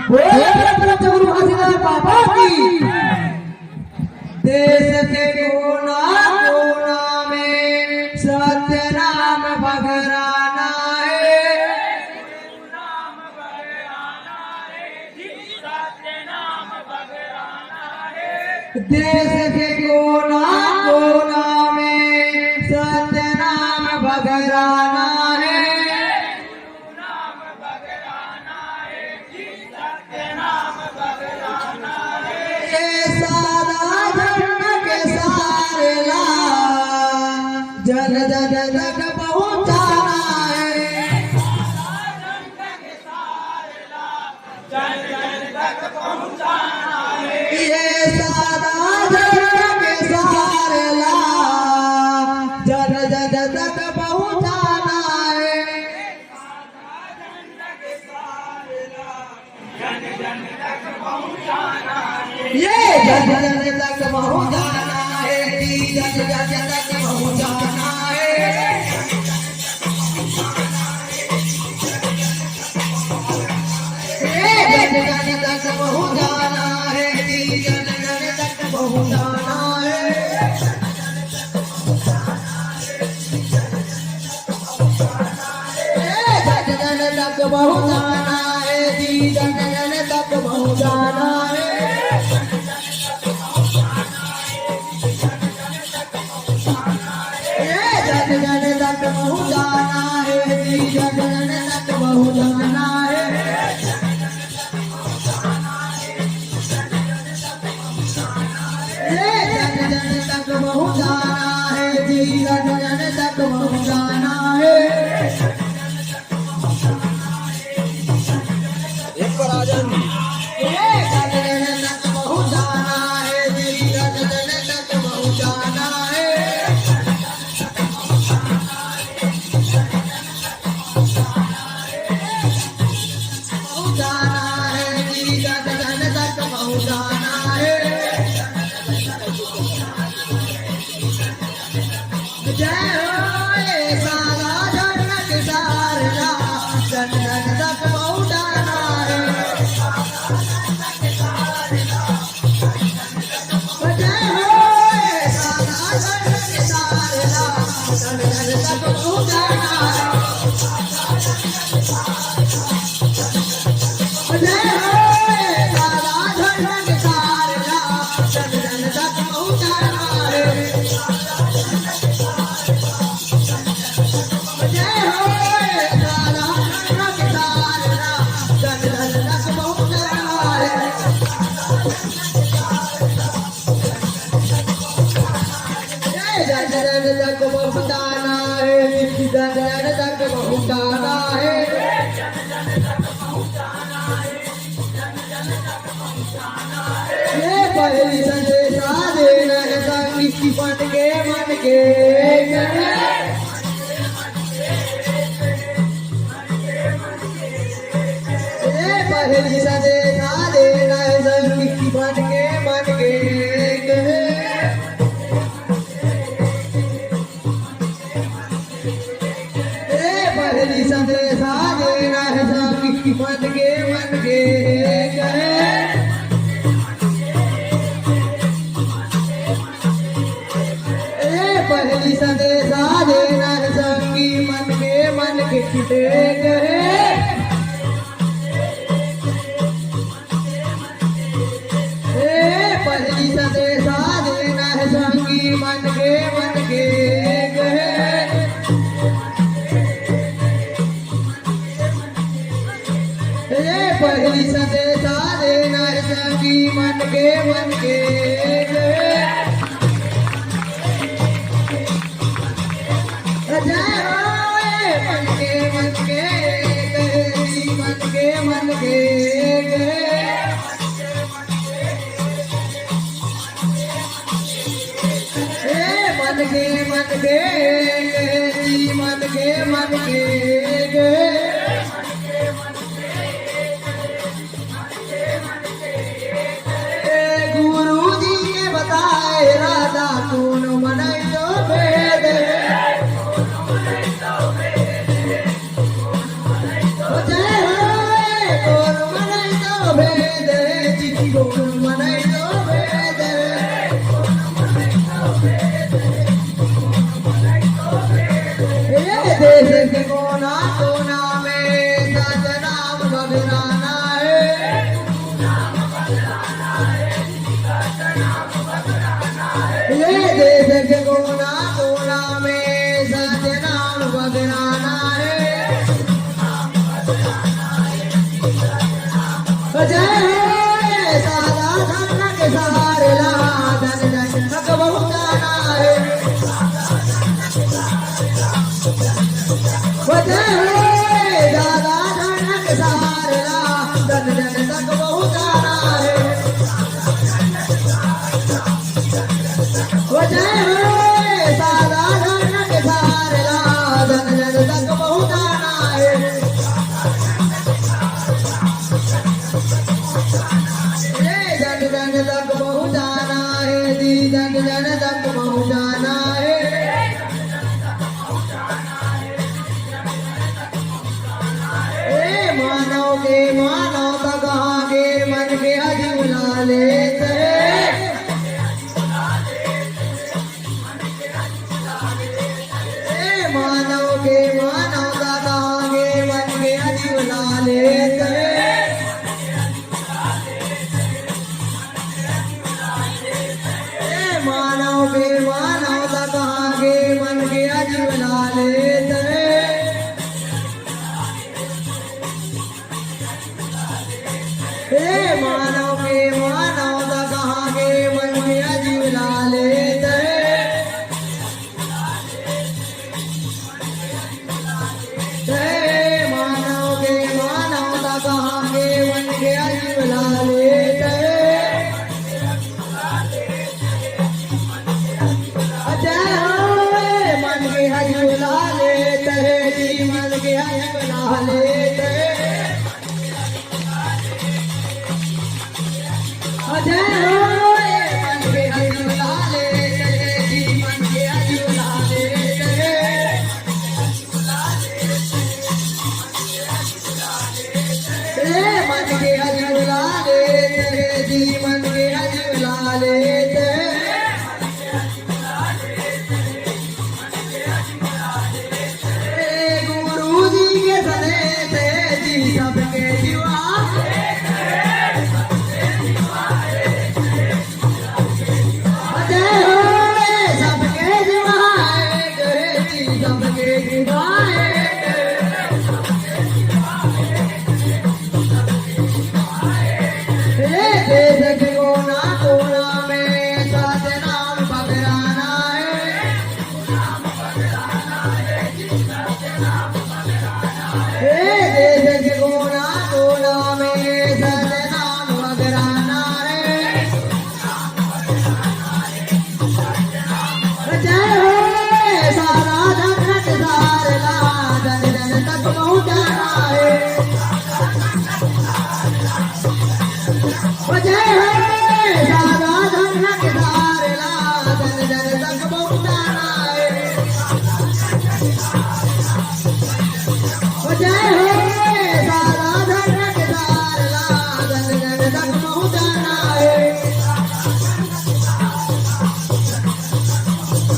गुरु घासीदास बाबा की। देश के कोना कोना में सत्य नाम बघराना है। देश के कोना कोना में सत्य नाम बघराना है। जन जन तक पहुँचाना है। ये सादा जन के सारे ला जन जन तक पहुँचाना है। ये जन जन तक पहुँचाना है। जन जन तक पहुँचाना है। जन जन तक पहुँचाना है। जन जन तक पहुँचाना है। जन जन तक पहुँचाना है। जन जन तक पहुँचाना है। जन जन तक पहुँचाना है। जन जन तक पहुँचाना है। जन जन तक पहुँचाना है। जन जन तक पहुँचाना है। एक पर आ जाओ। जन जन तक पहुँचाना है। जन जन तक पहुँचाना है। जय हो सारा जन के सारला जन जन तक पहुँचाना है। जय हो सारा जन के सारला जन जन तक पहुँचाना है। जय हो सारा जन के सारला जन जन तक पहुँचाना है। जन जन तक पहुँचाना है। जन जन तक पहुँचाना है। ये पहली संदेशा देना है संगी मन के ये पहली संदेशा देना है संगी मन के पहली संदेशा देना है संगी मन के पहली संदेशा देना है संगी मन के पहली संदेशा देना है संगी मन के पहली संदेशा देना है संगी मन के जय हो मन के मन के गुरु जी ने बताए राधा कौन मन तो भेद जय हो कौन मन तो भेद कोण म्हणायचो भेद ये देश के कोना कोना में सच नाम बगराना है ये देश के कोना कोना में सच नाम बगराना है जय हे सादा धन के सहारे ला धन धन थक बहुत जाना है जय हे दादा धन के सहारे ला धन धन थक बहुत जाना है जय हे सादा धन के सहारे ला धन धन थक बहुत जाना है जन जन तक पहुँचाना है दी जन जन तक पहुँचाना है मानव के मानव तक आगे मन के अजूला लेते मानव के मानव तक आगे मन के अजूला लेते मानव के मानव तक आगे मन के अजूला लेते मानव के मानव तक आगे मन के अजूला लेते मानव के मानव तक आगे मन के अजूला लेते मन के हजूला लेते जी मन के हजूला लेते जय हो मन के हजूला लेते जी मन के हजूला लेते मन के हजूला लेते जी मन के हजूला लेते सबके जीवा जय हो सबके जीवा सबके जीवा देश के कोना कोना में सच नाम बगराना है देश के कोना कोना में सच नाम बगराना है जय हो सारा धन के सारे ला धन धन तक पहुँचाना है जय हो सारा धन के सारे ला धन धन तक पहुँचाना है जय हो सारा धन के सारे ला धन धन तक पहुँचाना है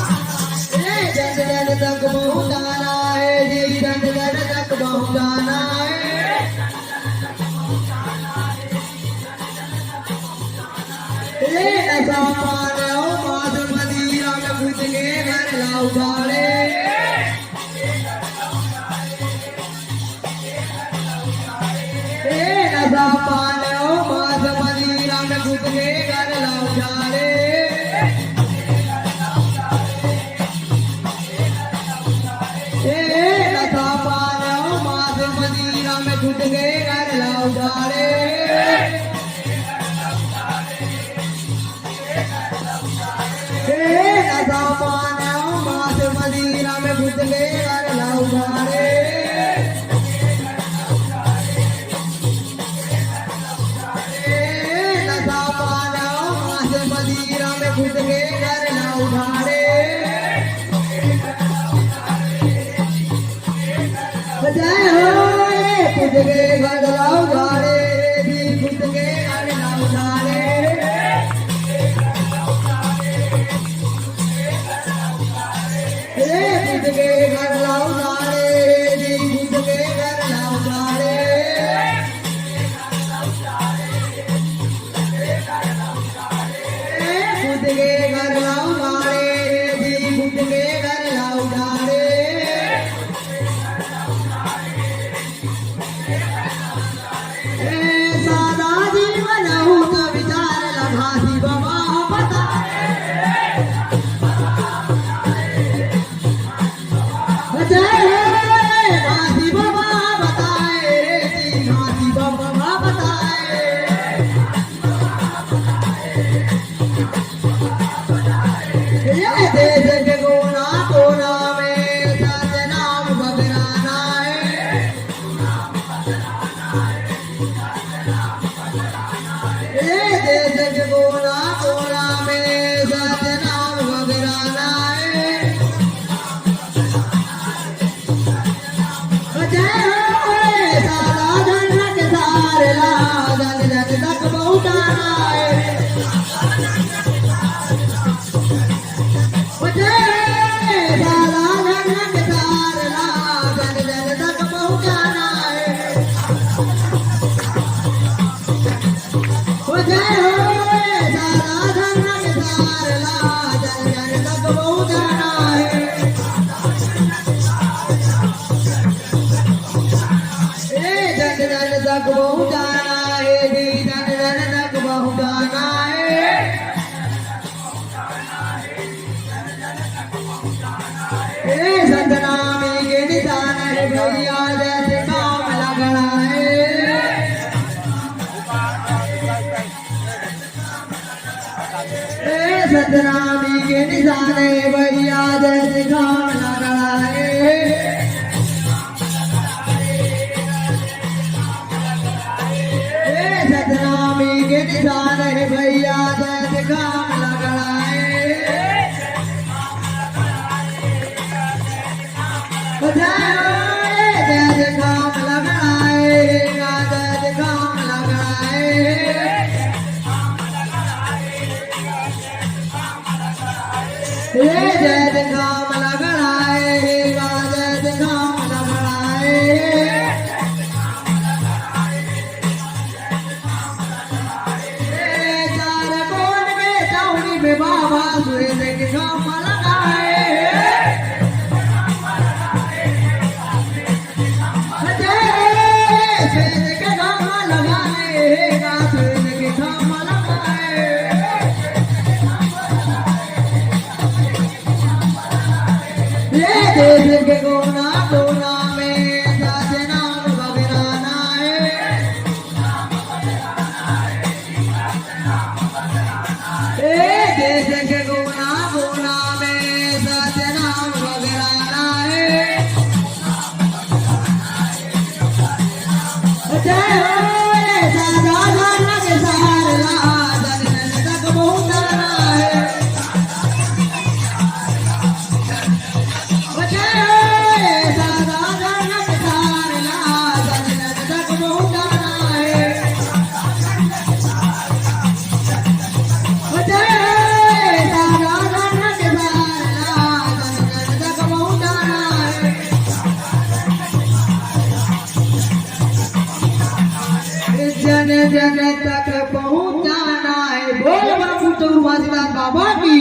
जन जन तक पहुँचाना है जी जन जन तक पहुँचाना है नशा पाने हो माध मदीरा में घुस के घर लाओ गाड़े नशा पाने हो माध मदीरा में घुस के घर लाओ गाड़े नशा पाने हो माध मदीरा में घुस के घर लाओ गाड़े नशा पाने हो माध मदीरा में घुस के घर लाओ गाड़े नशा पाने हो माध मदीरा में घुस के घर लाओ गाड़े जय हो खुद के घर लाओ गाड़े भी खुद के घर लाओ गाड़े जैसे गोला गोला में सतनाम बगराना है जय हो सारा धन के सारे ला जन जन तक पहुंचाना है जय सारा धन के सारे ला जन जन तक पहुंचाना है जय हो सारा धन के सारे ला जन जन तक पहुंचाना है जन जन तक पहुंचाना है जी जन जन तक पहुंचाना है सतनामी के निशान है भैया जैसे काम लगना है सतनामी के निशान है भैया जैसे काम लगना है सतनामी के निशान है भैया जैसे काम लगना है जैसे काम लगना है जैसे काम लगना है जैसे काम लगना है जैसे काम लगना है चार कोन में चावड़ी में बाबा सुए के काम लगा है सुए के काम लगा है सुए के काम लगा है देश के कोना कोना में सतनाम बगराना है देश के कोना कोना में सतनाम बगराना है जय हो सारा धन के सारे ला जन जन तक पहुंचाना है जन जन तक पहुंचाना है बोल बाबू चौर बाबा की